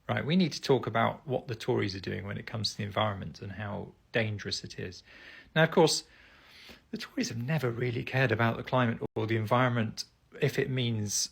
right? We need to talk about what the Tories are doing when it comes to the environment and how dangerous it is. Now, of course, the Tories have never really cared about the climate or the environment if it means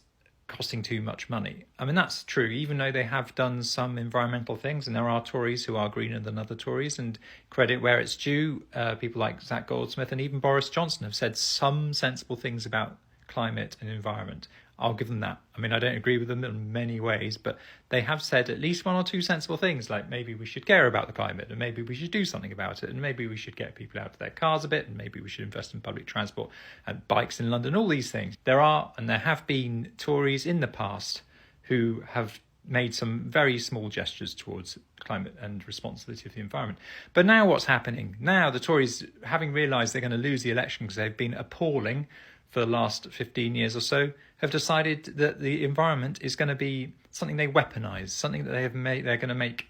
costing too much money. I mean, that's true, even though they have done some environmental things, and there are Tories who are greener than other Tories, and credit where it's due. People like Zach Goldsmith and even Boris Johnson have said some sensible things about climate and environment. I'll give them that. I mean, I don't agree with them in many ways, but they have said at least one or two sensible things, like maybe we should care about the climate, and maybe we should do something about it, and maybe we should get people out of their cars a bit, and maybe we should invest in public transport and bikes in London, all these things. There are, and there have been, Tories in the past who have made some very small gestures towards climate and responsibility of the environment. But now what's happening? Now the Tories, having realised they're going to lose the election because they've been appalling for the last 15 years or so, have decided that the environment is going to be something they weaponize, something that they're going to make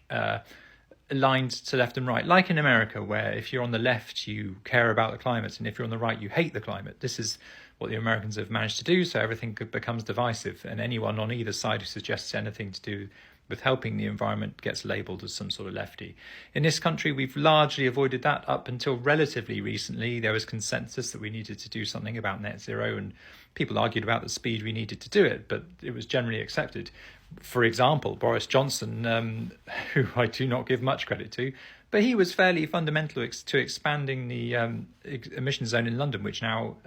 aligned to left and right. Like in America, where if you're on the left, you care about the climate, and if you're on the right, you hate the climate. This is what the Americans have managed to do, so everything becomes divisive, and anyone on either side who suggests anything to do with helping the environment gets labelled as some sort of lefty. In this country, we've largely avoided that up until relatively recently. There was consensus that we needed to do something about net zero, and people argued about the speed we needed to do it, but it was generally accepted. For example, Boris Johnson, who I do not give much credit to, but he was fairly fundamental to expanding the emission zone in London, which now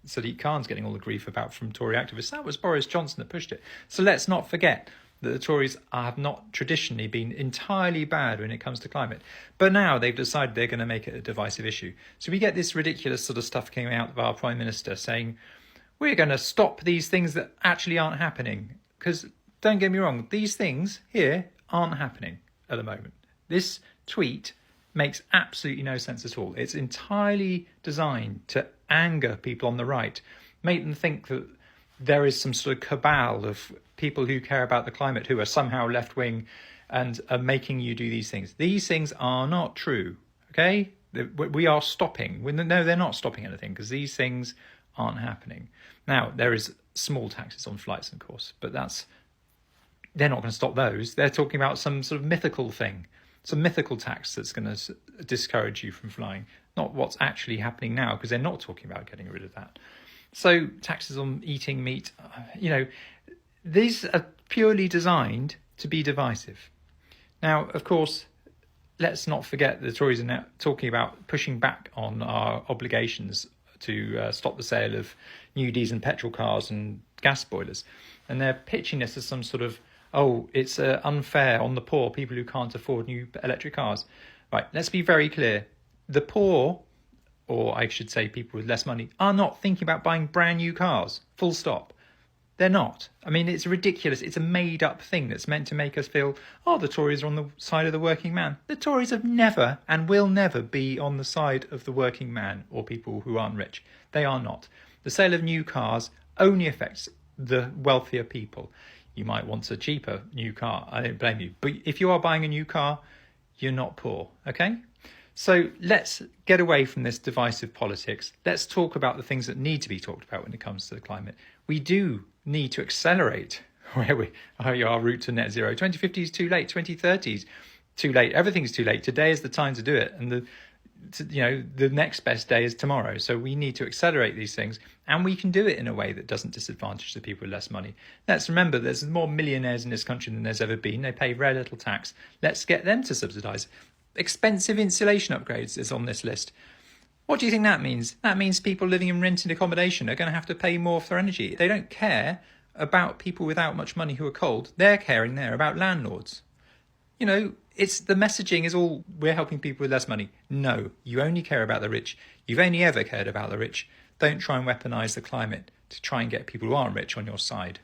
Sadiq Khan's getting all the grief about from Tory activists. That was Boris Johnson that pushed it. So let's not forget that the Tories have not traditionally been entirely bad when it comes to climate. But now they've decided they're going to make it a divisive issue. So we get this ridiculous sort of stuff coming out of our Prime Minister saying, we're going to stop these things that actually aren't happening. Because don't get me wrong, these things here aren't happening at the moment. This tweet makes absolutely no sense at all. It's entirely designed to anger people on the right, make them think that there is some sort of cabal of people who care about the climate who are somehow left-wing and are making you do these things. These things are not true, okay? We are stopping. No, they're not stopping anything because these things aren't happening. Now, there is small taxes on flights, of course, but they're not going to stop those. They're talking about some sort of mythical thing, some mythical tax that's going to discourage you from flying, not what's actually happening now, because they're not talking about getting rid of that. So taxes on eating meat, these are purely designed to be divisive. Now, of course, let's not forget the Tories are now talking about pushing back on our obligations to stop the sale of new diesel and petrol cars and gas boilers. And they're pitching this as some sort of, it's unfair on the poor, people who can't afford new electric cars. Right, let's be very clear. The poor, or I should say people with less money, are not thinking about buying brand new cars, full stop. They're not. I mean, it's ridiculous. It's a made-up thing that's meant to make us feel, the Tories are on the side of the working man. The Tories have never and will never be on the side of the working man or people who aren't rich. They are not. The sale of new cars only affects the wealthier people. You might want a cheaper new car. I don't blame you. But if you are buying a new car, you're not poor, okay? So let's get away from this divisive politics. Let's talk about the things that need to be talked about when it comes to the climate. We do need to accelerate our route to net zero. 2050 is too late. 2030 is too late. Everything's too late. Today is the time to do it. And the next best day is tomorrow. So we need to accelerate these things, and we can do it in a way that doesn't disadvantage the people with less money. Let's remember there's more millionaires in this country than there's ever been. They pay very little tax. Let's get them to subsidise. Expensive insulation upgrades is on this list. What do you think that means? That means people living in rented accommodation are going to have to pay more for energy. They don't care about people without much money who are cold. They're caring there about landlords. It's the messaging is all, we're helping people with less money. No, you only care about the rich. You've only ever cared about the rich. Don't try and weaponise the climate to try and get people who aren't rich on your side.